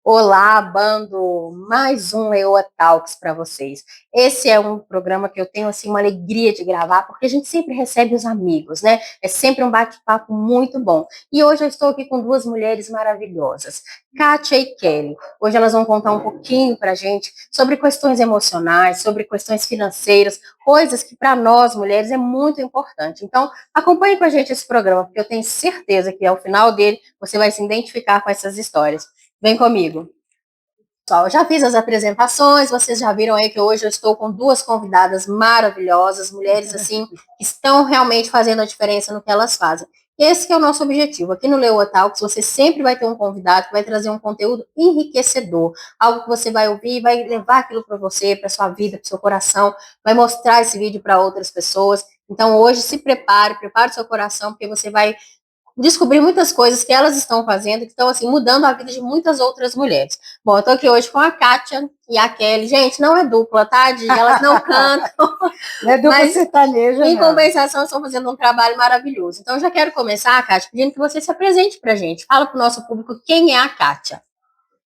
Olá, bando! Mais um EOA Talks para vocês. Esse é um programa que eu tenho assim uma alegria de gravar, porque a gente sempre recebe os amigos, né? É sempre um bate-papo muito bom. E hoje eu estou aqui com duas mulheres maravilhosas, Kátia e Kelly. Hoje elas vão contar um pouquinho para a gente sobre questões emocionais, sobre questões financeiras, coisas que para nós mulheres é muito importante. Então, acompanhe com a gente esse programa, porque eu tenho certeza que ao final dele você vai se identificar com essas histórias. Vem comigo. Pessoal, eu já fiz as apresentações, vocês já viram aí que hoje eu estou com duas convidadas maravilhosas, mulheres assim, que estão realmente fazendo a diferença no que elas fazem. Esse que é o nosso objetivo. Aqui no Leoa Talks, você sempre vai ter um convidado que vai trazer um conteúdo enriquecedor, algo que você vai ouvir e vai levar aquilo para você, para sua vida, para o seu coração, vai mostrar esse vídeo para outras pessoas. Então hoje se prepare o seu coração, porque você vai descobrir muitas coisas que elas estão fazendo, que estão assim mudando a vida de muitas outras mulheres. Bom, eu tô aqui hoje com a Kátia e a Kelly. Gente, não é dupla, tá? Elas não cantam, Não é dupla mas sertaneja, em não. compensação estão fazendo um trabalho maravilhoso. Então, eu já quero começar, Kátia, pedindo que você se apresente pra gente. Fala pro nosso público quem é a Kátia.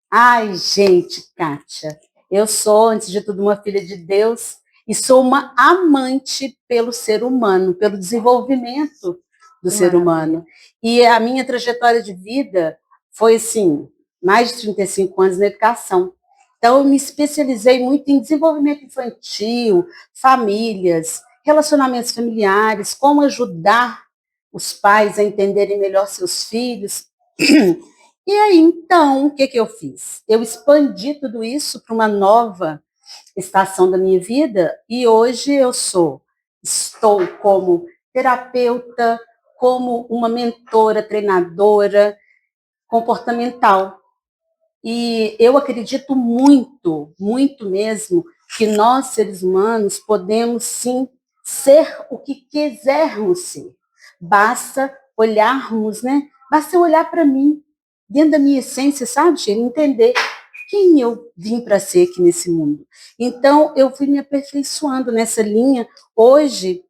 Ai, gente, Kátia, eu sou, antes de tudo, uma filha de Deus e sou uma amante pelo ser humano, pelo desenvolvimento do Que ser maravilha. humano. E a minha trajetória de vida foi, assim, mais de 35 anos na educação. Então, eu me especializei muito em desenvolvimento infantil, famílias, relacionamentos familiares, como ajudar os pais a entenderem melhor seus filhos. E aí, então, o que eu fiz? Eu expandi tudo isso para uma nova estação da minha vida e hoje estou como terapeuta, como uma mentora, treinadora comportamental. E eu acredito muito, muito mesmo, que nós, seres humanos, podemos sim ser o que quisermos ser. Basta olharmos, né? Basta olhar para mim, dentro da minha essência, sabe, Sheila? Entender quem eu vim para ser aqui nesse mundo. Então, eu fui me aperfeiçoando nessa linha. Hoje,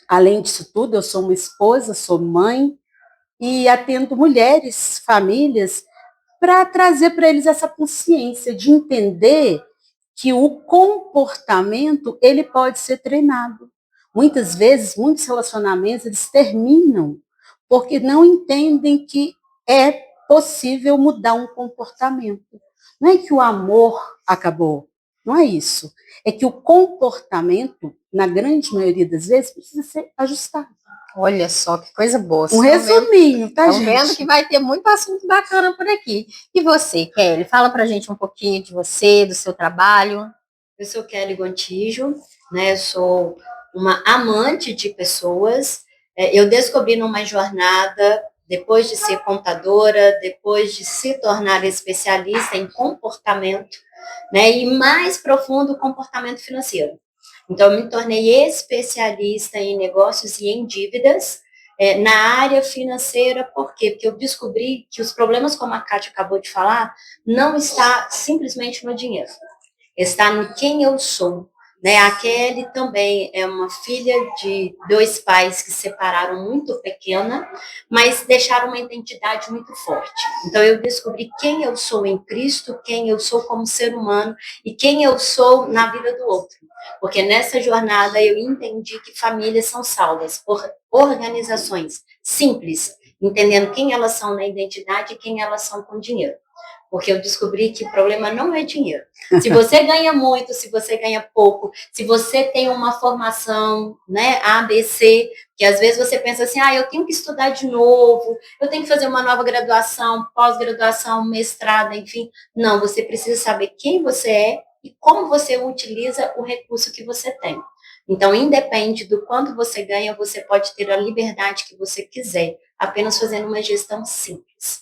além disso tudo, eu sou uma esposa, sou mãe e atendo mulheres, famílias, para trazer para eles essa consciência de entender que o comportamento ele pode ser treinado. Muitas vezes, muitos relacionamentos eles terminam porque não entendem que é possível mudar um comportamento. Não é que o amor acabou, não é isso. É que o comportamento, na grande maioria das vezes, precisa ser ajustado. Olha só que coisa boa. Um Vocês resuminho, tá, estão vendo que gente? vai ter muito assunto bacana por aqui. E você, Kelly? Fala pra gente um pouquinho de você, do seu trabalho. Eu sou Kelly Gontijo, né? Eu sou uma amante de pessoas. Eu descobri numa jornada, depois de ser contadora, depois de se tornar especialista em comportamento, né? E mais profundo, comportamento financeiro. Então, eu me tornei especialista em negócios e em dívidas, na área financeira, por quê? Porque eu descobri que os problemas, como a Kátia acabou de falar, não está simplesmente no dinheiro, está no quem eu sou. Né? A Kelly também é uma filha de dois pais que se separaram muito pequena, mas deixaram uma identidade muito forte. Então eu descobri quem eu sou em Cristo, quem eu sou como ser humano e quem eu sou na vida do outro. Porque nessa jornada eu entendi que famílias são salvas por organizações simples, entendendo quem elas são na identidade e quem elas são com dinheiro. Porque eu descobri que o problema não é dinheiro. Se você ganha muito, se você ganha pouco, se você tem uma formação, né, ABC, que às vezes você pensa assim, eu tenho que estudar de novo, eu tenho que fazer uma nova graduação, pós-graduação, mestrado, enfim. Não, você precisa saber quem você é e como você utiliza o recurso que você tem. Então, independe do quanto você ganha, você pode ter a liberdade que você quiser, apenas fazendo uma gestão simples.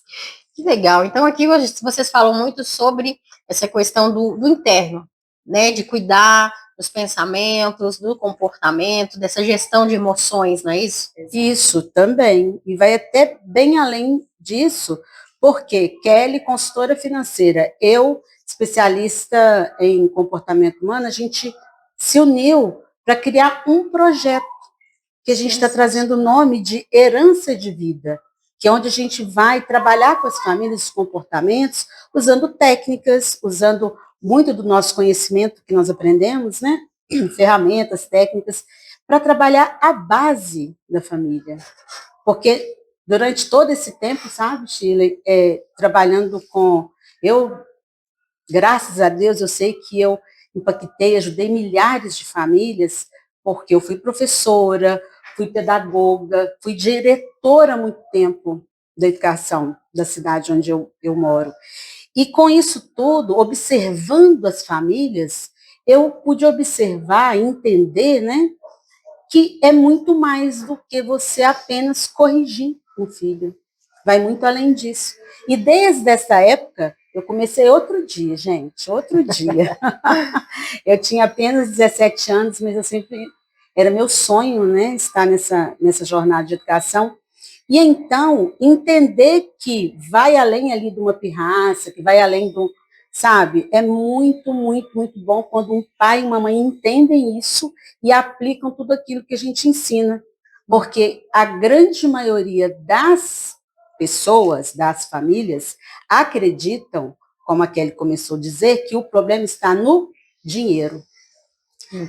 Que legal. Então, aqui vocês falam muito sobre essa questão do interno, né? De cuidar dos pensamentos, do comportamento, dessa gestão de emoções, não é isso? Isso também. E vai até bem além disso, porque Kelly, consultora financeira, eu, especialista em comportamento humano, a gente se uniu para criar um projeto que a gente está trazendo o nome de herança de vida. que é onde a gente vai trabalhar com as famílias os comportamentos, usando técnicas, usando muito do nosso conhecimento que nós aprendemos, né? Ferramentas, técnicas, para trabalhar a base da família. Porque durante todo esse tempo, sabe, Shirley, trabalhando com... Graças a Deus, eu sei que eu impactei, ajudei milhares de famílias, porque eu fui professora, fui pedagoga, fui diretora há muito tempo da educação da cidade onde eu moro. E com isso tudo, observando as famílias, eu pude observar e entender, né, que é muito mais do que você apenas corrigir um filho. Vai muito além disso. E desde essa época, eu comecei outro dia, gente, outro dia. Eu tinha apenas 17 anos, mas eu sempre... Era meu sonho, né, estar nessa jornada de educação. E então, entender que vai além ali de uma pirraça, que vai além do... Sabe? É muito, muito, muito bom quando um pai e uma mãe entendem isso e aplicam tudo aquilo que a gente ensina. Porque a grande maioria das pessoas, das famílias, acreditam, como a Kelly começou a dizer, que o problema está no dinheiro.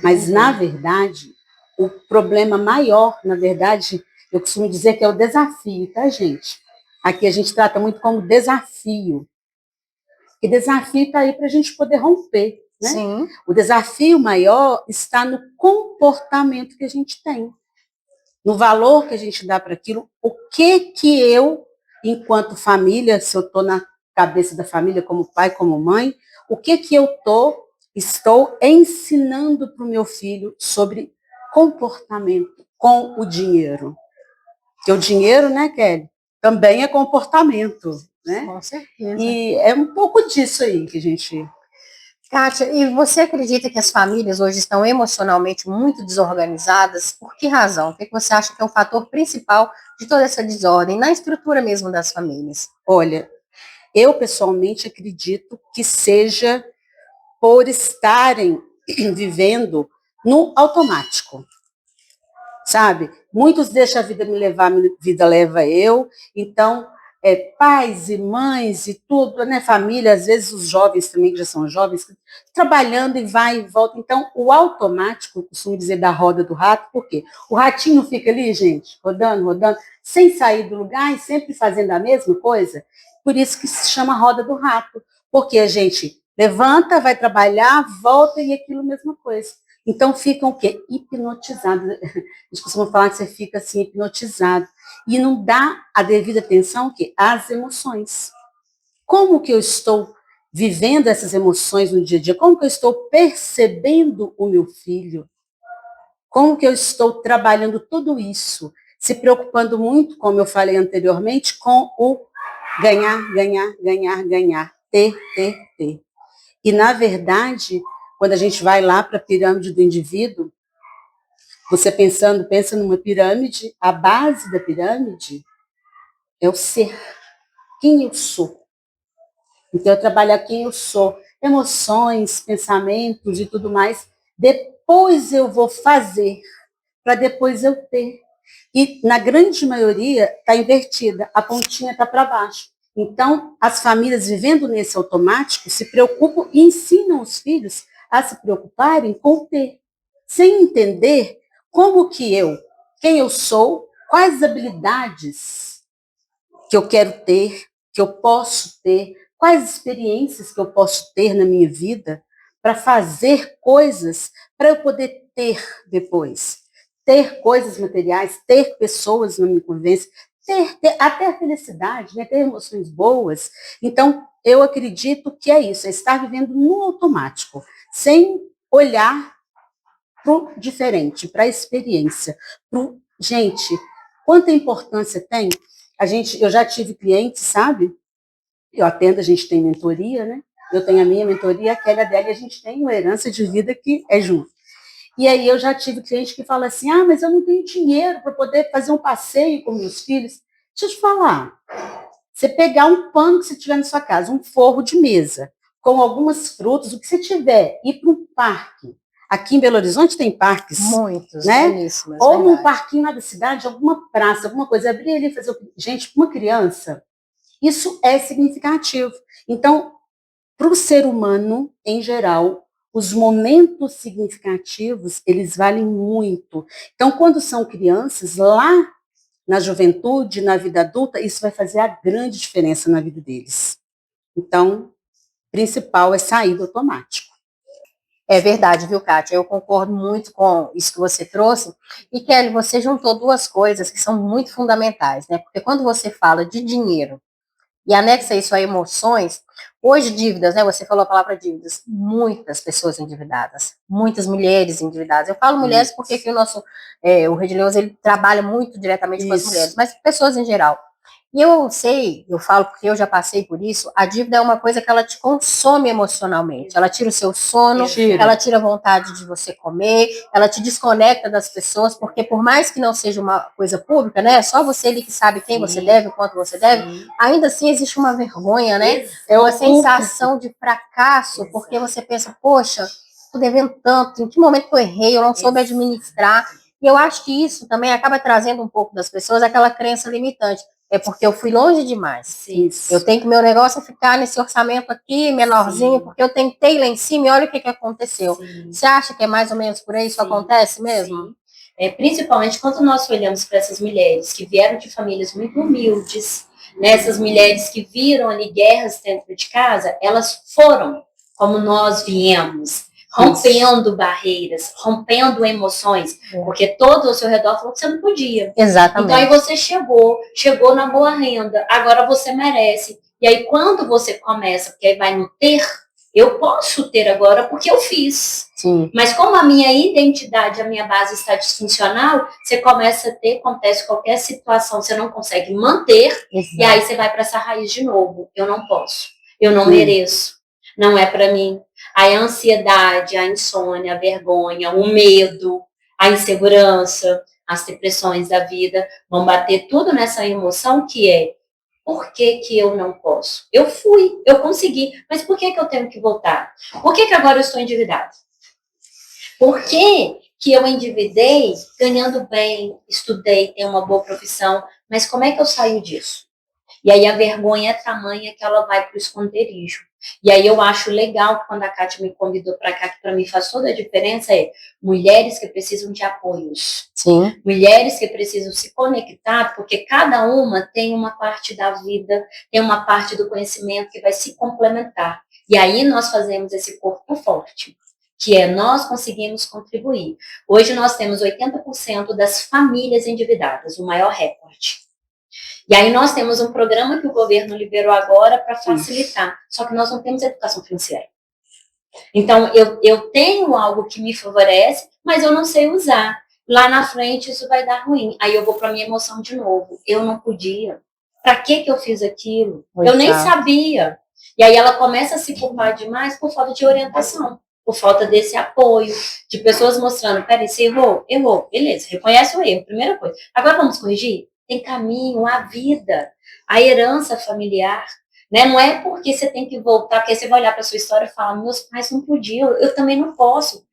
Mas, na verdade, o problema maior, na verdade, eu costumo dizer que é o desafio, tá, gente? Aqui a gente trata muito como desafio. E desafio está aí para a gente poder romper, né? Sim. O desafio maior está no comportamento que a gente tem, no valor que a gente dá para aquilo, o que eu, enquanto família, se eu estou na cabeça da família como pai, como mãe, o que eu estou ensinando para o meu filho sobre comportamento com o dinheiro. Porque o dinheiro, né, Kelly, também é comportamento, né? Com certeza. E é um pouco disso aí que a gente... Kátia, e você acredita que as famílias hoje estão emocionalmente muito desorganizadas? Por que razão? O que você acha que é o fator principal de toda essa desordem, na estrutura mesmo das famílias? Olha, eu pessoalmente acredito que seja por estarem vivendo no automático, sabe? Muitos deixam a vida me levar, a vida leva eu. Então, pais e mães e tudo, né? Família, às vezes os jovens também, que já são jovens, trabalhando e vai e volta. Então, o automático, eu costumo dizer da roda do rato, por quê? O ratinho fica ali, gente, rodando, rodando, sem sair do lugar e sempre fazendo a mesma coisa. Por isso que se chama roda do rato, porque a gente levanta, vai trabalhar, volta e aquilo mesma coisa. Então ficam o quê? Hipnotizados. A gente costuma falar que você fica assim hipnotizado e não dá a devida atenção que às emoções. Como que eu estou vivendo essas emoções no dia a dia? Como que eu estou percebendo o meu filho? Como que eu estou trabalhando tudo isso? Se preocupando muito, como eu falei anteriormente, com o ganhar, ganhar, ganhar, ganhar, ter, ter, ter. E, na verdade, quando a gente vai lá para a pirâmide do indivíduo, você pensa numa pirâmide, a base da pirâmide é o ser, quem eu sou. Então, eu trabalho quem eu sou, emoções, pensamentos e tudo mais. Depois eu vou fazer, para depois eu ter. E, na grande maioria, está invertida, a pontinha está para baixo. Então, as famílias vivendo nesse automático se preocupam e ensinam os filhos a se preocuparem com o ter, sem entender como que quem eu sou, quais habilidades que eu quero ter, que eu posso ter, quais experiências que eu posso ter na minha vida para fazer coisas para eu poder ter depois. Ter coisas materiais, ter pessoas na minha convivência, ter até a felicidade, né? Ter emoções boas. Então, eu acredito que é isso, é estar vivendo no automático, sem olhar para o diferente, para a experiência. Gente, quanta importância tem? Eu já tive clientes, sabe? Eu atendo, a gente tem mentoria, né? Eu tenho a minha mentoria, a Kelly, a dela, e a gente tem uma herança de vida que é junto. E aí eu já tive cliente que fala assim, mas eu não tenho dinheiro para poder fazer um passeio com meus filhos. Deixa eu te falar, você pegar um pano que você tiver na sua casa, um forro de mesa, com algumas frutas, o que você tiver, ir para um parque, Aqui em Belo Horizonte tem parques. Muitos, né? belíssimos. Ou num parquinho lá da cidade, alguma praça, alguma coisa. Abrir ali e fazer. Gente, para uma criança, isso é significativo. Então, para o ser humano, em geral, os momentos significativos, eles valem muito. Então, quando são crianças, lá na juventude, na vida adulta, isso vai fazer a grande diferença na vida deles. Então, principal é sair do automático. É verdade, viu, Kátia? Eu concordo muito com isso que você trouxe. E, Kelly, você juntou duas coisas que são muito fundamentais, né? Porque quando você fala de dinheiro e anexa isso a emoções, hoje dívidas, né? Você falou a palavra dívidas, muitas pessoas endividadas, muitas mulheres endividadas. Eu falo mulheres porque aqui o nosso, o Rede Leões, ele trabalha muito diretamente com as mulheres, mas pessoas em geral. E eu sei, eu falo porque eu já passei por isso, a dívida é uma coisa que ela te consome emocionalmente. Ela tira o seu sono, ela tira a vontade de você comer, ela te desconecta das pessoas, porque por mais que não seja uma coisa pública, né? Só você ali que sabe quem você deve, o quanto você deve, ainda assim existe uma vergonha, né? É uma sensação de fracasso, porque você pensa, poxa, estou devendo tanto, em que momento que eu errei, eu não soube administrar. E eu acho que isso também acaba trazendo um pouco das pessoas aquela crença limitante. É porque eu fui longe demais. Sim. Eu tenho que meu negócio é ficar nesse orçamento aqui, menorzinho, porque eu tentei lá em cima e olha o que aconteceu. Sim. Você acha que é mais ou menos por aí isso acontece mesmo? Sim. Principalmente quando nós olhamos para essas mulheres que vieram de famílias muito humildes, né, essas mulheres que viram ali guerras dentro de casa, elas foram como nós viemos. Rompendo barreiras, rompendo emoções, porque todo ao seu redor falou que você não podia. Exatamente. Então aí você chegou na boa renda, agora você merece. E aí quando você começa, porque aí vai no ter, eu posso ter agora porque eu fiz. Sim. Mas como a minha identidade, a minha base está disfuncional, você começa a ter, acontece qualquer situação, você não consegue manter, e aí você vai para essa raiz de novo. Eu não posso, eu não mereço, não é para mim. Aí a ansiedade, a insônia, a vergonha, o medo, a insegurança, as depressões da vida vão bater tudo nessa emoção que é: por que eu não posso? Eu fui, eu consegui, mas por que eu tenho que voltar? Por que agora eu estou endividada? Por que eu endividei ganhando bem, estudei, tenho uma boa profissão, mas como é que eu saio disso? E aí a vergonha é tamanha que ela vai para o esconderijo. E aí eu acho legal, quando a Kátia me convidou para cá, que para mim faz toda a diferença, é mulheres que precisam de apoios. Sim. Mulheres que precisam se conectar, porque cada uma tem uma parte da vida, tem uma parte do conhecimento que vai se complementar. E aí nós fazemos esse corpo forte, que é nós conseguimos contribuir. Hoje nós temos 80% das famílias endividadas, o maior recorde. E aí nós temos um programa que o governo liberou agora para facilitar, só que nós não temos educação financeira. Então, eu tenho algo que me favorece, mas eu não sei usar. Lá na frente isso vai dar ruim. Aí eu vou para a minha emoção de novo. Eu não podia. Para que eu fiz aquilo? Eu nem sabia. E aí ela começa a se culpar demais por falta de orientação, por falta desse apoio, de pessoas mostrando: peraí, você errou, beleza, reconhece o erro, primeira coisa. Agora vamos corrigir? Tem caminho, a vida, a herança familiar, né? Não é porque você tem que voltar, porque você vai olhar para sua história e falar: meus pais não podiam, eu também não posso.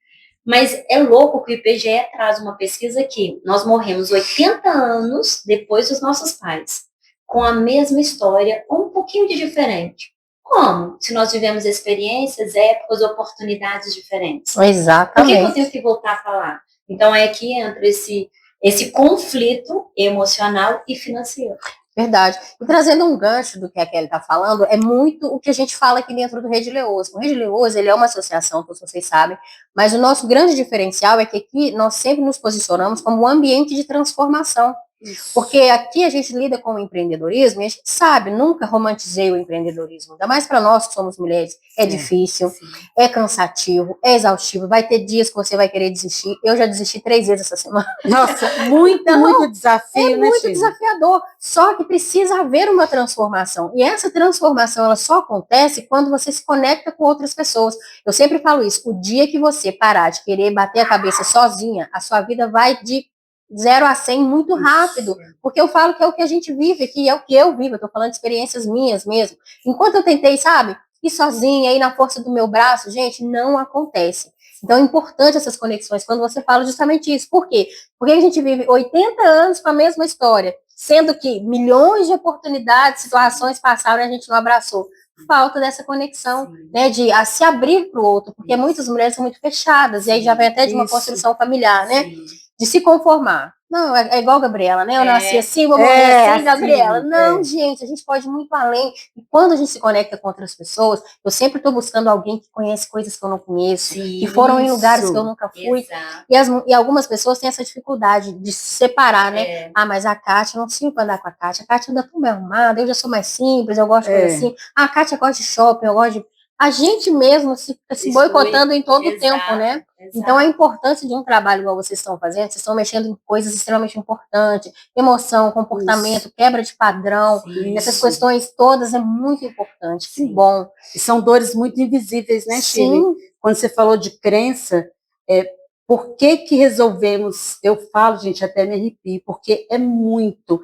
Mas é louco que o IBGE traz uma pesquisa que nós morremos 80 anos depois dos nossos pais, com a mesma história, ou um pouquinho de diferente. Como? Se nós vivemos experiências, épocas, oportunidades diferentes. Exatamente. Por que eu tenho que voltar para lá? Então é que entra esse conflito emocional e financeiro. Verdade. E trazendo um gancho do que a Kelly está falando, é muito o que a gente fala aqui dentro do Rede Leoso. O Rede Leoso, ele é uma associação, todos vocês sabem, mas o nosso grande diferencial é que aqui nós sempre nos posicionamos como um ambiente de transformação. Porque aqui a gente lida com o empreendedorismo e a gente sabe, nunca romantizei o empreendedorismo, ainda mais para nós que somos mulheres, é difícil, é cansativo, é exaustivo, vai ter dias que você vai querer desistir. Eu já desisti 3 vezes essa semana. Nossa, muito desafio, né, muito desafiador, só que precisa haver uma transformação, e essa transformação ela só acontece quando você se conecta com outras pessoas. Eu sempre falo isso: o dia que você parar de querer bater a cabeça sozinha, a sua vida vai de 0 a 100 muito rápido, porque eu falo que é o que a gente vive, que é o que eu vivo, eu tô falando de experiências minhas mesmo. Enquanto eu tentei, sabe, ir sozinha, ir na força do meu braço, gente, não acontece. Então é importante essas conexões, quando você fala justamente isso. Por quê? Porque a gente vive 80 anos com a mesma história, sendo que milhões de oportunidades, situações passaram e a gente não abraçou. Falta dessa conexão, né, de se abrir para o outro, porque muitas mulheres são muito fechadas, e aí já vem até de uma construção familiar, né, de se conformar. Não, é igual a Gabriela, né? Eu nasci assim, vou morrer assim, Gabriela. Não, gente, a gente pode ir muito além. E quando a gente se conecta com outras pessoas, eu sempre estou buscando alguém que conhece coisas que eu não conheço, que foram em lugares que eu nunca fui. E algumas pessoas têm essa dificuldade de se separar, né? Ah, mas a Kátia, não sinto para andar com a Kátia anda tão bem arrumada, eu já sou mais simples, eu gosto de coisa assim. Ah, a Kátia gosta de shopping, eu gosto de... A gente mesmo se boicotando em todo o tempo, né? Exato. Então, a importância de um trabalho igual vocês estão fazendo, vocês estão mexendo em coisas extremamente importantes, emoção, comportamento, quebra de padrão, essas questões todas é muito importante. Que bom. E são dores muito invisíveis, né, Shirley? Quando você falou de crença, por que resolvemos, eu falo, gente, até me arrepio, porque é muito,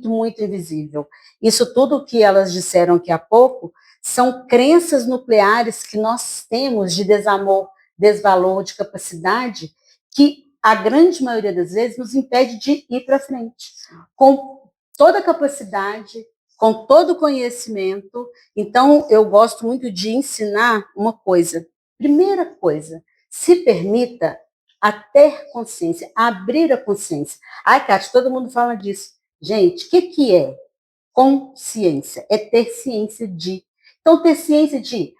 muito invisível. Isso tudo que elas disseram aqui há pouco, são crenças nucleares que nós temos de desamor, desvalor, de capacidade, que a grande maioria das vezes nos impede de ir para frente. Com toda a capacidade, com todo o conhecimento. Então, eu gosto muito de ensinar uma coisa. Primeira coisa, se permita a ter consciência, a abrir a consciência. Ai, Kátia, todo mundo fala disso. Gente, o que é consciência? É ter ciência de... Então, ter ciência de,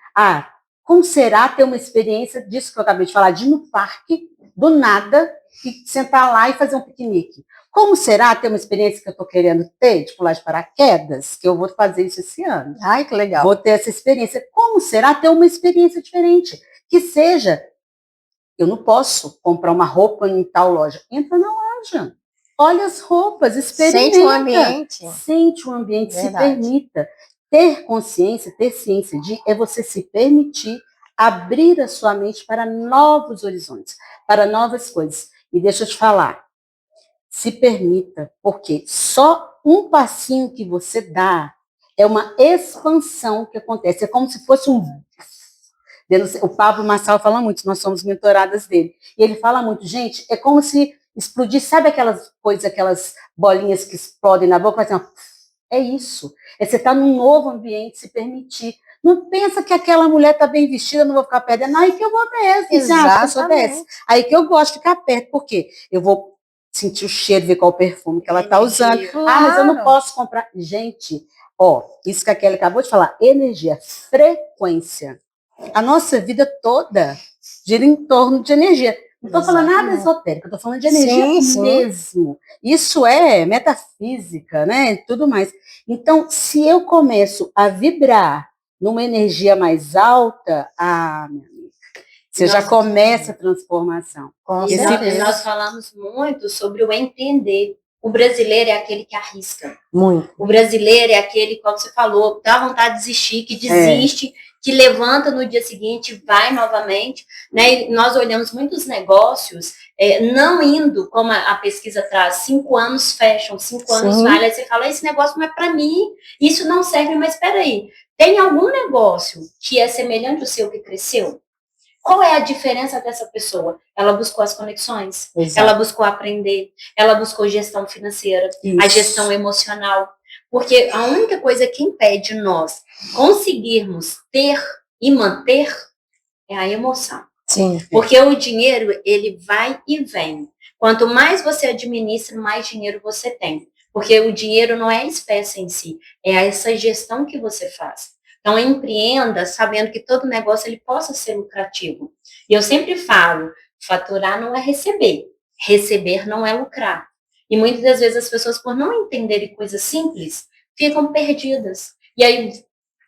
como será ter uma experiência disso que eu acabei de falar, de ir no parque, do nada, e sentar lá e fazer um piquenique? Como será ter uma experiência que eu estou querendo ter, de pular de paraquedas, que eu vou fazer isso esse ano? Ai, que legal. Vou ter essa experiência. Como será ter uma experiência diferente? Que seja, eu não posso comprar uma roupa em tal loja. Entra na loja. Olha as roupas, experimenta. Sente o ambiente. Sente o ambiente, se permita. Ter consciência, ter ciência de é você se permitir abrir a sua mente para novos horizontes, para novas coisas. E deixa eu te falar, se permita, porque só um passinho que você dá é uma expansão que acontece. É como se fosse um... O Pablo Marçal fala muito, nós somos mentoradas dele. E ele fala muito, gente, é como se explodir, sabe aquelas coisas, aquelas bolinhas que explodem na boca? Assim, é isso. É você estar num novo ambiente, se permitir. Não pensa que aquela mulher está bem vestida, não vou ficar perto dela. Não, aí que eu vou mesmo. Exatamente. Aí que eu gosto de ficar perto. Por quê? Eu vou sentir o cheiro, ver qual perfume que ela está usando. Claro. Mas eu não posso comprar. Gente, isso que a Kelly acabou de falar, energia, frequência. A nossa vida toda gira em torno de energia. Não estou falando nada esotérico, estou falando de energia mesmo. Isso é metafísica, né? Tudo mais. Então, se eu começo a vibrar numa energia mais alta, minha amiga, você já começa a transformação. Nós falamos muito sobre o entender. O brasileiro é aquele que arrisca. Muito. O brasileiro é aquele, como você falou, dá vontade de desistir, que desiste, que levanta no dia seguinte, vai novamente, né? E nós olhamos muitos negócios não indo, como a pesquisa traz, 5 anos fecham, 5 anos falham, aí você fala, esse negócio não é para mim, isso não serve, mas espera aí, tem algum negócio que é semelhante ao seu que cresceu? Qual é a diferença dessa pessoa? Ela buscou as conexões, ela buscou aprender, ela buscou gestão financeira, a gestão emocional. Porque a única coisa que impede nós conseguirmos ter e manter é a emoção. Sim. Porque o dinheiro, ele vai e vem. Quanto mais você administra, mais dinheiro você tem. Porque o dinheiro não é a espécie em si, é essa gestão que você faz. Então, empreenda sabendo que todo negócio ele possa ser lucrativo. E eu sempre falo, faturar não é receber. Receber não é lucrar. E muitas das vezes as pessoas, por não entenderem coisas simples, ficam perdidas. E aí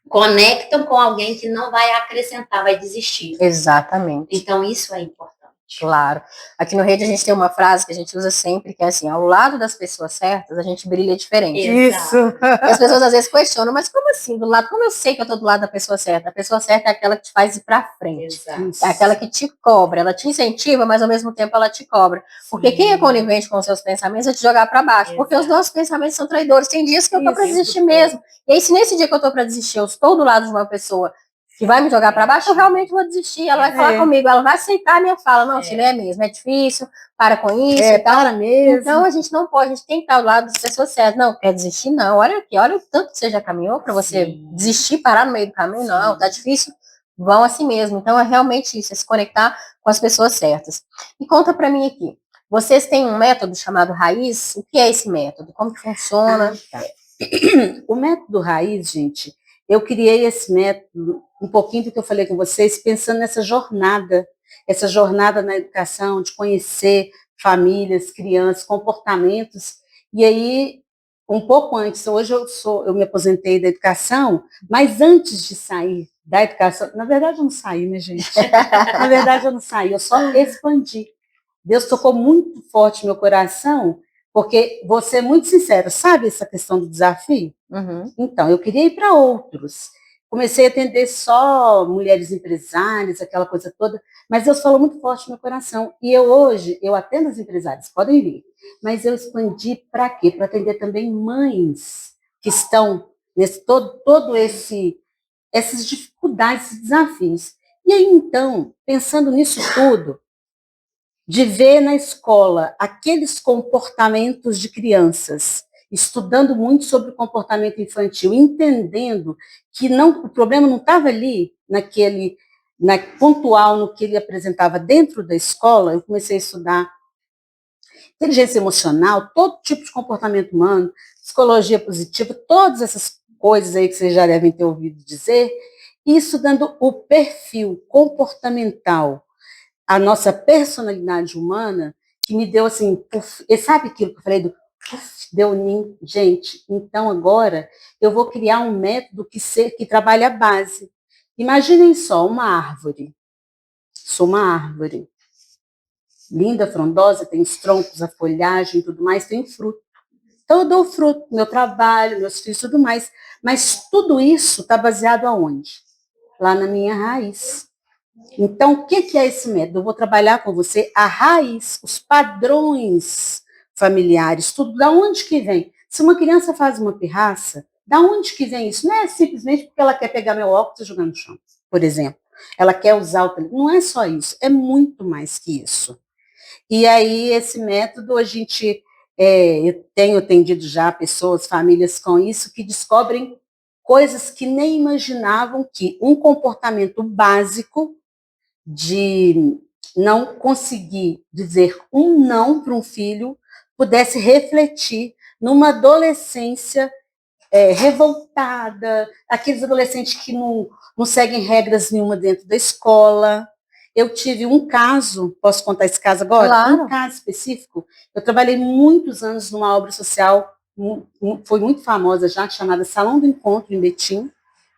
conectam com alguém que não vai acrescentar, vai desistir. Exatamente. Então, isso é importante. Claro. Aqui no Rede a gente tem uma frase que a gente usa sempre, que é assim, ao lado das pessoas certas, a gente brilha diferente. Isso. E as pessoas às vezes questionam, mas como assim, do lado? Como eu sei que eu tô do lado da pessoa certa? A pessoa certa é aquela que te faz ir pra frente. Exato. É aquela que te cobra, ela te incentiva, mas ao mesmo tempo ela te cobra. Porque quem é conivente com os seus pensamentos é te jogar pra baixo. Porque os nossos pensamentos são traidores. Tem dias que eu tô pra desistir mesmo. E aí, se nesse dia que eu tô pra desistir, eu estou do lado de uma pessoa que vai me jogar para baixo, eu realmente vou desistir. Ela vai falar comigo, ela vai aceitar a minha fala. Não, Cília, é mesmo, é difícil, para com isso e tal. Para mesmo. Então, a gente não pode, a gente tem que estar ao lado das pessoas certas. Não, quer desistir? Não. Olha aqui, olha o tanto que você já caminhou para você desistir, parar no meio do caminho. Não, tá difícil. Vão assim mesmo. Então, é realmente isso, é se conectar com as pessoas certas. E conta para mim aqui. Vocês têm um método chamado Raiz? O que é esse método? Como que funciona? Tá. O método Raiz, gente, eu criei esse método, um pouquinho do que eu falei com vocês, pensando nessa jornada na educação, de conhecer famílias, crianças, comportamentos. E aí, um pouco antes, hoje eu me aposentei da educação, mas antes de sair da educação, na verdade eu não saí, né, gente? Na verdade eu não saí, eu só expandi. Deus tocou muito forte no meu coração, porque vou ser muito sincera, sabe essa questão do desafio? Uhum. Então, eu queria ir para outros. Comecei a atender só mulheres empresárias, aquela coisa toda, mas Deus falou muito forte no meu coração. E hoje, eu atendo as empresárias, podem vir, mas eu expandi para quê? Para atender também mães que estão nesse essas dificuldades, esses desafios. E aí, então, pensando nisso tudo, de ver na escola aqueles comportamentos de crianças, estudando muito sobre o comportamento infantil, entendendo que o problema não estava ali pontual no que ele apresentava dentro da escola. Eu comecei a estudar inteligência emocional, todo tipo de comportamento humano, psicologia positiva, todas essas coisas aí que vocês já devem ter ouvido dizer, e estudando o perfil comportamental, a nossa personalidade humana, que me deu assim, puff, e sabe aquilo que eu falei do puff, deu nim? Gente, então agora eu vou criar um método que trabalha a base. Imaginem só uma árvore. Sou uma árvore. Linda, frondosa, tem os troncos, a folhagem e tudo mais, tem fruto. Então eu dou fruto, meu trabalho, meus filhos e tudo mais. Mas tudo isso está baseado aonde? Lá na minha raiz. Então, o que é esse método? Eu vou trabalhar com você a raiz, os padrões familiares, tudo. Da onde que vem? Se uma criança faz uma pirraça, da onde que vem isso? Não é simplesmente porque ela quer pegar meu óculos e jogar no chão, por exemplo. Ela quer usar o telefone. Não é só isso, é muito mais que isso. E aí, esse método, eu tenho atendido já pessoas, famílias com isso, que descobrem coisas que nem imaginavam que um comportamento básico de não conseguir dizer um não para um filho pudesse refletir numa adolescência revoltada, aqueles adolescentes que não seguem regras nenhuma dentro da escola. Eu tive um caso, posso contar esse caso agora? Claro. Um caso específico. Eu trabalhei muitos anos numa obra social, foi muito famosa já, chamada Salão do Encontro, em Betim.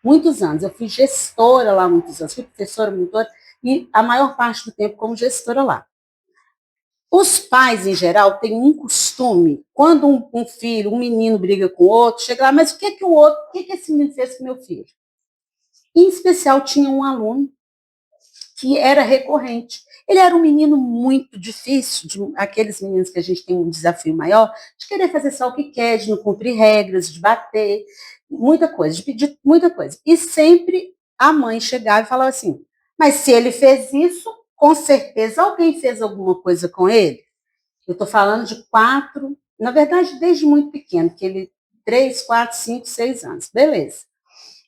Muitos anos. Eu fui gestora lá muitos anos, fui professora, monitora, e a maior parte do tempo como gestora lá. Os pais, em geral, têm um costume, quando um filho, um menino briga com o outro, chega lá, mas o que esse menino fez com meu filho? Em especial, tinha um aluno que era recorrente. Ele era um menino muito difícil, aqueles meninos que a gente tem um desafio maior, de querer fazer só o que quer, de não cumprir regras, de bater, muita coisa, de pedir muita coisa. E sempre a mãe chegava e falava assim, mas se ele fez isso, com certeza alguém fez alguma coisa com ele. Eu estou falando de 4, na verdade, desde muito pequeno, que ele 3, 4, 5, 6 anos. Beleza.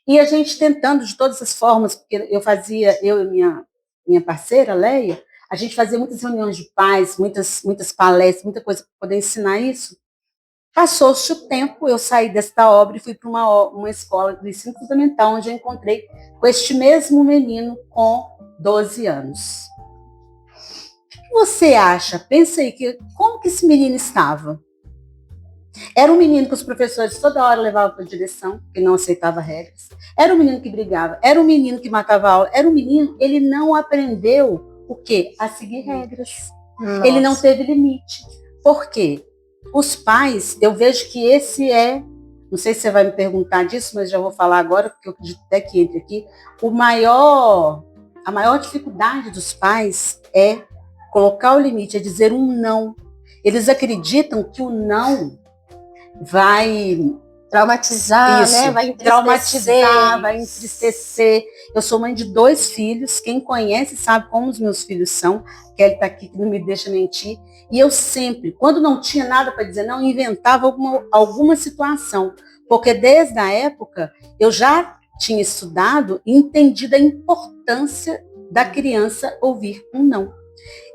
E a gente tentando de todas as formas, porque eu e minha parceira, Leia, a gente fazia muitas reuniões de pais, muitas palestras, muita coisa para poder ensinar isso. Passou-se o tempo, eu saí desta obra e fui para uma escola do ensino fundamental, onde eu encontrei com este mesmo menino com 12 anos. O que você acha? Pensa aí, como que esse menino estava? Era um menino que os professores toda hora levavam para a direção, que não aceitava regras. Era um menino que brigava, era um menino que matava a aula, era um menino, ele não aprendeu o quê? A seguir regras. Nossa. Ele não teve limite. Por quê? Os pais, eu vejo que não sei se você vai me perguntar disso, mas já vou falar agora, porque eu acredito até que entre aqui, a maior dificuldade dos pais é colocar o limite, é dizer um não. Eles acreditam que o não vai traumatizar, né? Vai traumatizar, vai entristecer. Eu sou mãe de 2 filhos, quem conhece sabe como os meus filhos são. Kelly está aqui, que não me deixa mentir. E eu sempre, quando não tinha nada para dizer, não, inventava alguma situação. Porque desde a época, eu já tinha estudado e entendido a importância da criança ouvir um não.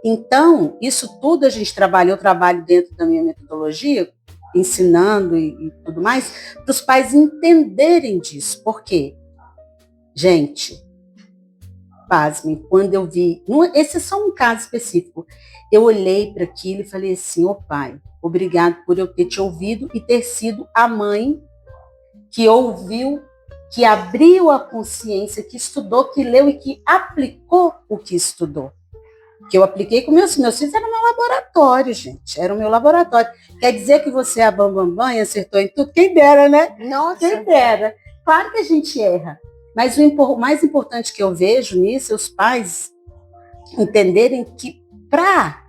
Então, isso tudo a gente trabalha, eu trabalho dentro da minha metodologia, ensinando e tudo mais, para os pais entenderem disso. Por quê? Gente, pasmem, quando eu vi, esse é só um caso específico, eu olhei para aquilo e falei assim, ô pai, obrigado por eu ter te ouvido e ter sido a mãe que ouviu, que abriu a consciência, que estudou, que leu e que aplicou o que estudou. Que eu apliquei com meus filhos, era meu laboratório, gente, era o meu laboratório. Quer dizer que você é a bambambam e acertou em tudo? Quem dera, né? Nossa. Quem dera. Claro que a gente erra, mas o mais importante que eu vejo nisso é os pais entenderem que para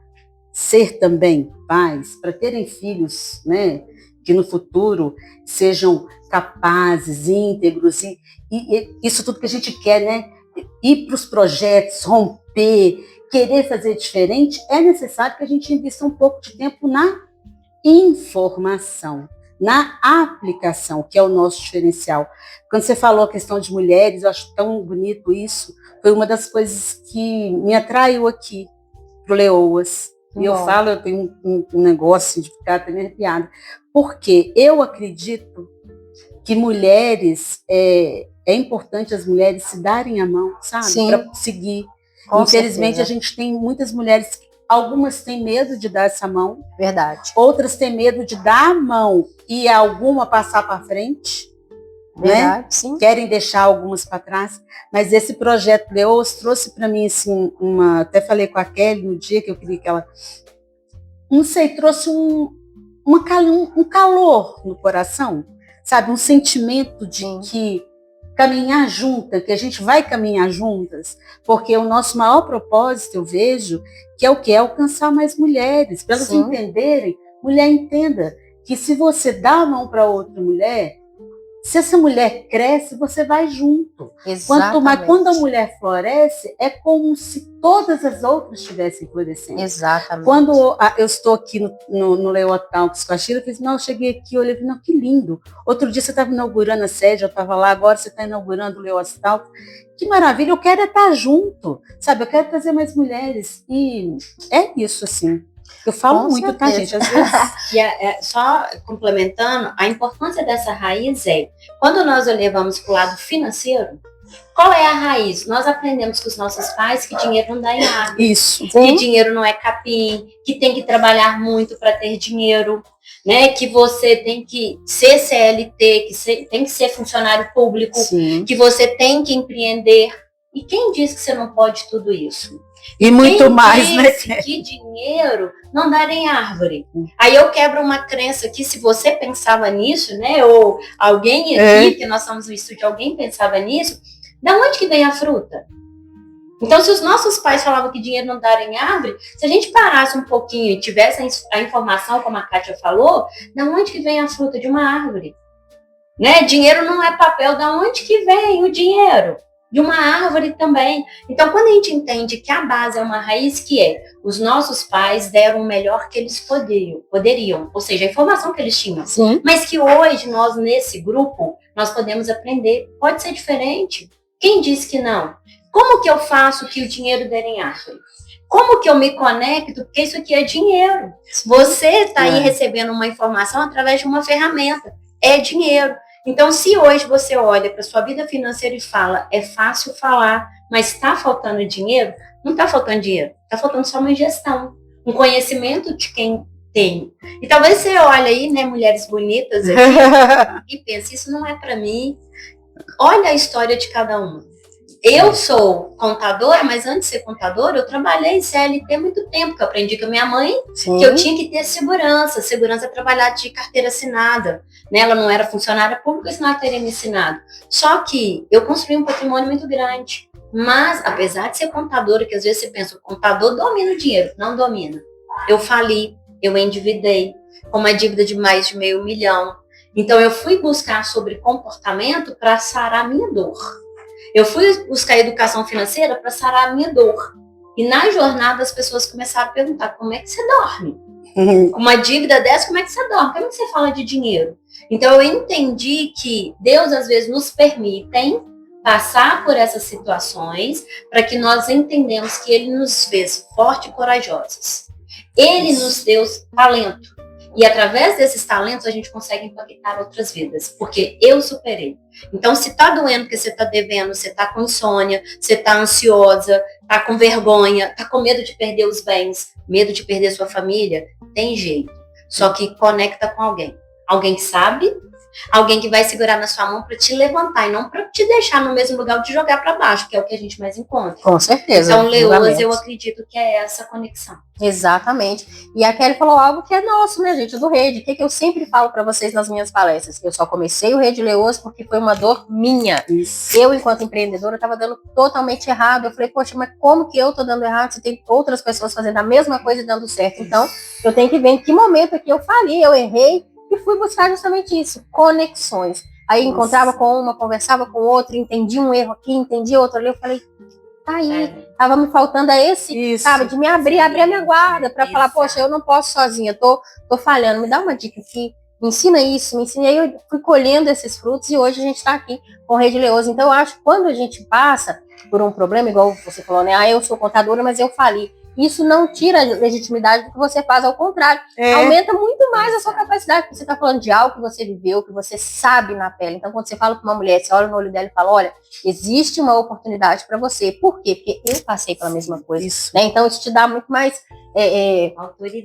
ser também pais, para terem filhos, né, que no futuro sejam capazes, íntegros, e isso tudo que a gente quer, né? Ir para os projetos, romper, querer fazer diferente, é necessário que a gente invista um pouco de tempo na informação, na aplicação, que é o nosso diferencial. Quando você falou a questão de mulheres, eu acho tão bonito isso, foi uma das coisas que me atraiu aqui para o Leoas. E eu falo, eu tenho um negócio de ficar até arrepiada, porque eu acredito que mulheres, é importante as mulheres se darem a mão, sabe? Para seguir. Com Infelizmente, certeza. a gente tem muitas mulheres, algumas têm medo de dar essa mão. Verdade. Outras têm medo de dar a mão e alguma passar para frente. Verdade, né? Sim. Querem deixar algumas para trás. Mas esse projeto Leoas trouxe para mim, assim, até falei com a Kelly no dia que eu queria que ela... Não sei, trouxe um calor no coração, sabe? Um sentimento de que caminhar juntas, que a gente vai caminhar juntas, porque o nosso maior propósito, eu vejo, que é o quê? É alcançar mais mulheres, para elas entenderem, mulher entenda, que se você dá a mão para outra mulher, se essa mulher cresce, você vai junto. Quando a mulher floresce, é como se todas as outras estivessem florescendo. Exatamente. Quando eu estou aqui no Leoas Talks com a Sheila, eu cheguei aqui, olhei, não, que lindo. Outro dia você estava inaugurando a sede, eu estava lá, agora você está inaugurando o Leoas Talks. Que maravilha, eu quero estar junto, sabe? Eu quero trazer mais mulheres. E é isso, assim. Eu falo muito, certeza. Tá, gente? Às vezes... Só complementando, a importância dessa raiz quando nós levamos para o lado financeiro, qual é a raiz? Nós aprendemos com os nossos pais que dinheiro não dá em árvore. Isso. Que dinheiro não é capim, que tem que trabalhar muito para ter dinheiro, né? Que você tem que ser CLT, tem que ser funcionário público, que você tem que empreender. E quem diz que você não pode tudo isso? E muito mais, né? Que dinheiro não dá em árvore. Aí eu quebro uma crença que se você pensava nisso, né? Ou alguém aqui, que nós somos no estúdio, alguém pensava nisso, da onde que vem a fruta? Então, se os nossos pais falavam que dinheiro não dá em árvore, se a gente parasse um pouquinho e tivesse a informação, como a Kátia falou, da onde que vem a fruta de uma árvore? Né? Dinheiro não é papel, da onde que vem o dinheiro? De uma árvore também. Então, quando a gente entende que a base é uma raiz, que os nossos pais deram o melhor que eles poderiam, ou seja, a informação que eles tinham. Sim. Mas que hoje, nós nesse grupo, nós podemos aprender. Pode ser diferente. Quem disse que não? Como que eu faço que o dinheiro der em árvore? Como que eu me conecto? Porque isso aqui é dinheiro. Você está aí recebendo uma informação através de uma ferramenta. É dinheiro. Então, se hoje você olha para a sua vida financeira e fala, é fácil falar, mas está faltando dinheiro, não está faltando dinheiro, está faltando só uma gestão, um conhecimento de quem tem. E talvez você olhe aí, né, mulheres bonitas aqui, e pense, isso não é para mim. Olha a história de cada uma. Eu sou contadora, mas antes de ser contadora, eu trabalhei em CLT há muito tempo, que eu aprendi com a minha mãe, que eu tinha que ter segurança. Segurança é trabalhar de carteira assinada. Né? Ela não era funcionária pública, senão ela teria me ensinado. Só que eu construí um patrimônio muito grande. Mas, apesar de ser contadora, que às vezes você pensa, o contador domina o dinheiro. Não domina. Eu fali, eu endividei, com uma dívida de mais de R$500.000. Então, eu fui buscar sobre comportamento para sarar a minha dor. Eu fui buscar educação financeira para sarar a minha dor. E na jornada, as pessoas começaram a perguntar, como é que você dorme? Com uma dívida dessa, como é que você dorme? Como é que você fala de dinheiro? Então, eu entendi que Deus, às vezes, nos permite passar por essas situações para que nós entendamos que Ele nos fez fortes e corajosos. Ele nos deu talento. E através desses talentos a gente consegue impactar outras vidas, porque eu superei. Então, se tá doendo porque você tá devendo, você tá com insônia, você tá ansiosa, tá com vergonha, tá com medo de perder os bens, medo de perder sua família, tem jeito. Só que conecta com alguém. Alguém que sabe, alguém que vai segurar na sua mão para te levantar e não para te deixar no mesmo lugar ou te jogar para baixo, que é o que a gente mais encontra. Com certeza. Então, Leoas, eu acredito que é essa conexão. Exatamente. E a Kelly falou algo que é nosso, né, gente, do Rede. O que eu sempre falo para vocês nas minhas palestras? Eu só comecei o Rede Leoas porque foi uma dor minha. Isso. Eu, enquanto empreendedora, estava dando totalmente errado. Eu falei, poxa, mas como que eu tô dando errado? Você tem outras pessoas fazendo a mesma coisa e dando certo. Então, eu tenho que ver em que momento aqui eu falhei, eu errei, e fui buscar justamente isso, conexões. Aí encontrava com uma, conversava com outra, entendi um erro aqui, entendi outro ali. Eu falei, tá aí, tava me faltando esse, sabe, de me abrir a minha guarda para falar, poxa, eu não posso sozinha, tô falhando, me dá uma dica aqui, me ensina isso, me ensina. E aí eu fui colhendo esses frutos e hoje a gente está aqui com Rede Leoas. Então eu acho que quando a gente passa por um problema, igual você falou, né, eu sou contadora, mas eu fali. Isso não tira a legitimidade do que você faz, ao contrário. Aumenta muito mais a sua capacidade, porque você está falando de algo que você viveu, que você sabe na pele. Então, quando você fala com uma mulher, você olha no olho dela e fala, olha, existe uma oportunidade para você. Por quê? Porque eu passei pela mesma coisa. Isso. Né? Então, isso te dá muito mais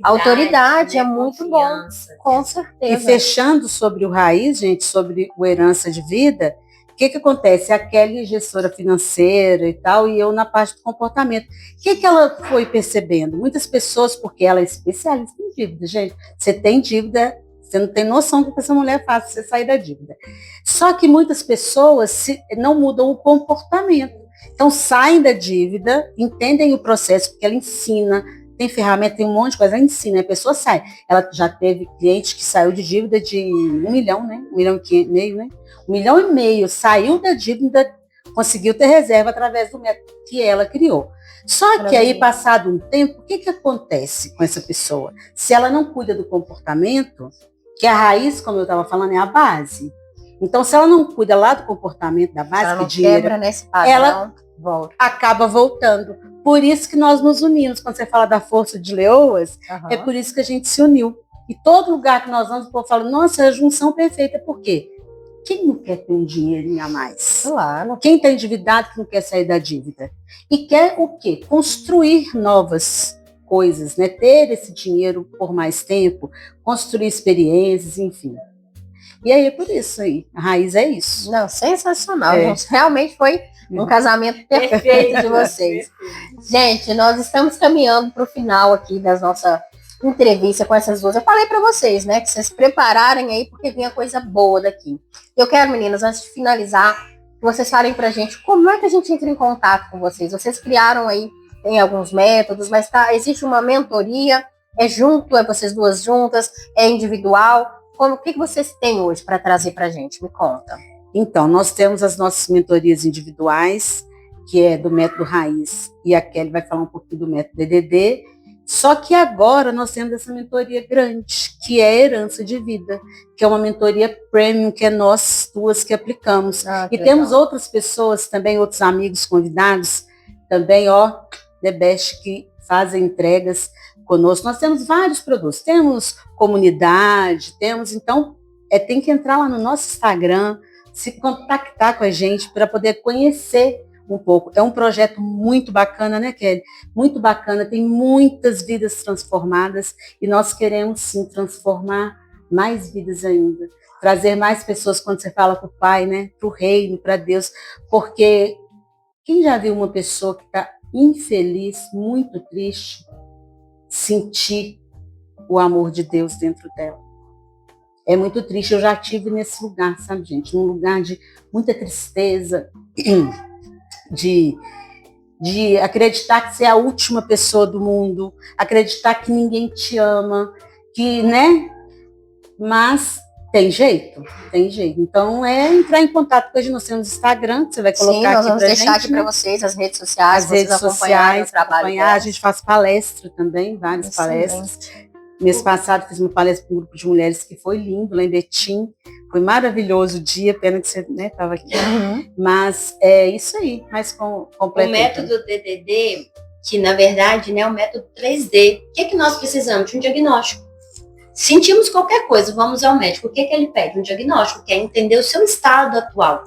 autoridade, né? É muito confiança, bom. Com certeza. E fechando sobre o Raiz, gente, sobre o Herança de Vida, o que acontece? A Kelly, gestora financeira e tal, e eu na parte do comportamento. O que ela foi percebendo? Muitas pessoas, porque ela é especialista em dívida, gente. Você tem dívida, você não tem noção do que essa mulher faz para você sair da dívida. Só que muitas pessoas não mudam o comportamento. Então, saem da dívida, entendem o processo, porque ela ensina, tem ferramenta, tem um monte de coisa, ela ensina, a pessoa sai. Ela já teve cliente que saiu de dívida de 1 milhão, né? 1 milhão e meio, né? 1,5 milhão, saiu da dívida, conseguiu ter reserva através do método que ela criou. Só que aí, passado um tempo, o que acontece com essa pessoa? Se ela não cuida do comportamento, que a raiz, como eu estava falando, é a base. Então, se ela não cuida lá do comportamento da base, ela não dinheiro, quebra nesse padrão, ela acaba voltando. Por isso que nós nos unimos. Quando você fala da força de Leoas, é por isso que a gente se uniu. E todo lugar que nós vamos, o povo fala, nossa, é a junção perfeita. Por quê? Quem não quer ter um dinheirinho a mais? Claro. Quem está endividado que não quer sair da dívida? E quer o quê? Construir novas coisas, né? Ter esse dinheiro por mais tempo, construir experiências, enfim. E aí é por isso aí. A raiz é isso. Não, sensacional. Gente, realmente foi um casamento perfeito de vocês. Gente, nós estamos caminhando para o final aqui da nossa entrevista com essas duas. Eu falei para vocês, né, que vocês se prepararem aí, porque vinha coisa boa daqui. Eu quero, meninas, antes de finalizar, que vocês falem pra gente como é que a gente entra em contato com vocês. Vocês criaram aí, tem alguns métodos, mas existe uma mentoria, é junto, é vocês duas juntas, é individual? O que vocês têm hoje para trazer pra gente? Me conta. Então, nós temos as nossas mentorias individuais, que é do método Raiz, e a Kelly vai falar um pouquinho do método DDD. Só que agora nós temos essa mentoria grande, que é Herança de Vida, que é uma mentoria premium, que é nós duas que aplicamos. E temos outras pessoas também, outros amigos convidados, também, The Best, que fazem entregas conosco. Nós temos vários produtos, temos comunidade, então, tem que entrar lá no nosso Instagram, se contactar com a gente para poder conhecer um pouco. É um projeto muito bacana, né, Kelly? Muito bacana, tem muitas vidas transformadas e nós queremos, sim, transformar mais vidas ainda. Trazer mais pessoas, quando você fala para o Pai, né, para o Reino, para Deus, porque quem já viu uma pessoa que está infeliz, muito triste, sentir o amor de Deus dentro dela? É muito triste, eu já estive nesse lugar, sabe, gente? Num lugar de muita tristeza, de acreditar que você é a última pessoa do mundo, acreditar que ninguém te ama, que, né? Mas Tem jeito, tem jeito. Então, é entrar em contato. Hoje nós temos Instagram, que você vai colocar Sim, aqui nós vamos pra deixar gente, aqui para né? vocês, as redes sociais, As vocês redes acompanharem sociais, o trabalho acompanhar. dela. A gente faz palestra também, várias palestras. Mês passado fiz uma palestra para um grupo de mulheres que foi lindo, lá em Betim. Foi maravilhoso o dia, pena que você estava aqui. Mas é isso aí, mais completo. O método DDD, que na verdade né, é o método 3D. O que, é que nós precisamos? De um diagnóstico. Sentimos qualquer coisa, vamos ao médico. O que, é que ele pede? Um diagnóstico, que é entender o seu estado atual.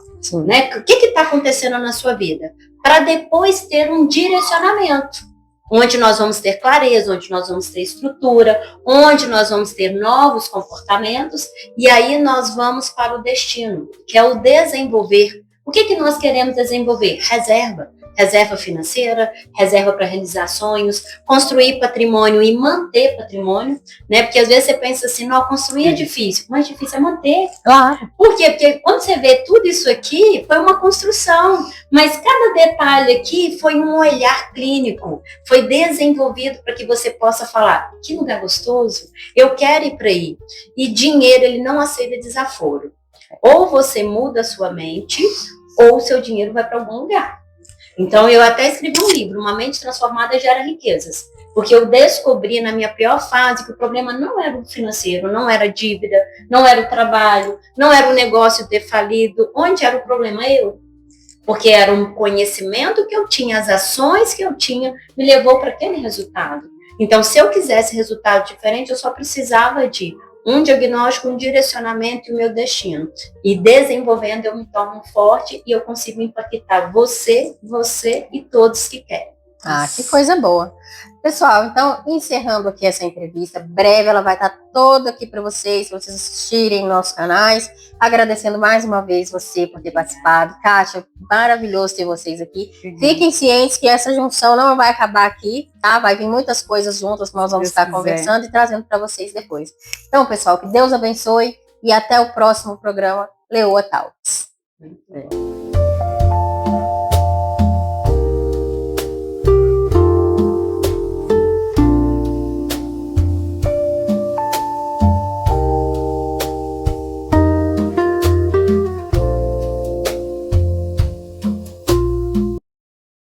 Né? O que está acontecendo na sua vida? Para depois ter um direcionamento. Onde nós vamos ter clareza, onde nós vamos ter estrutura, onde nós vamos ter novos comportamentos, e aí nós vamos para o destino, que é o desenvolver. O que nós queremos desenvolver? Reserva. Reserva financeira, reserva para realizar sonhos, construir patrimônio e manter patrimônio, né? Porque às vezes você pensa assim, não, construir é difícil, mas difícil é manter. Claro. Por quê? Porque quando você vê tudo isso aqui, foi uma construção, mas cada detalhe aqui foi um olhar clínico, foi desenvolvido para que você possa falar, que lugar gostoso, eu quero ir para aí. E dinheiro, ele não aceita desaforo. Ou você muda a sua mente, ou o seu dinheiro vai para algum lugar. Então, eu até escrevi um livro, Uma Mente Transformada Gera Riquezas, porque eu descobri na minha pior fase que o problema não era o financeiro, não era a dívida, não era o trabalho, não era o negócio ter falido. Onde era o problema? Eu. Porque era um conhecimento que eu tinha, as ações que eu tinha, me levou para aquele resultado. Então, se eu quisesse resultado diferente, eu só precisava de um diagnóstico, um direcionamento e o meu destino. E desenvolvendo, eu me torno forte e eu consigo impactar você e todos que querem. Ah, que coisa boa. Pessoal, então, encerrando aqui essa entrevista, breve ela vai estar toda aqui para vocês assistirem nossos canais. Agradecendo mais uma vez você por ter participado. Kátia, maravilhoso ter vocês aqui. Fiquem cientes que essa junção não vai acabar aqui, tá? Vai vir muitas coisas juntas que nós vamos estar conversando e trazendo para vocês depois. Então, pessoal, que Deus abençoe e até o próximo programa Leoa Talks.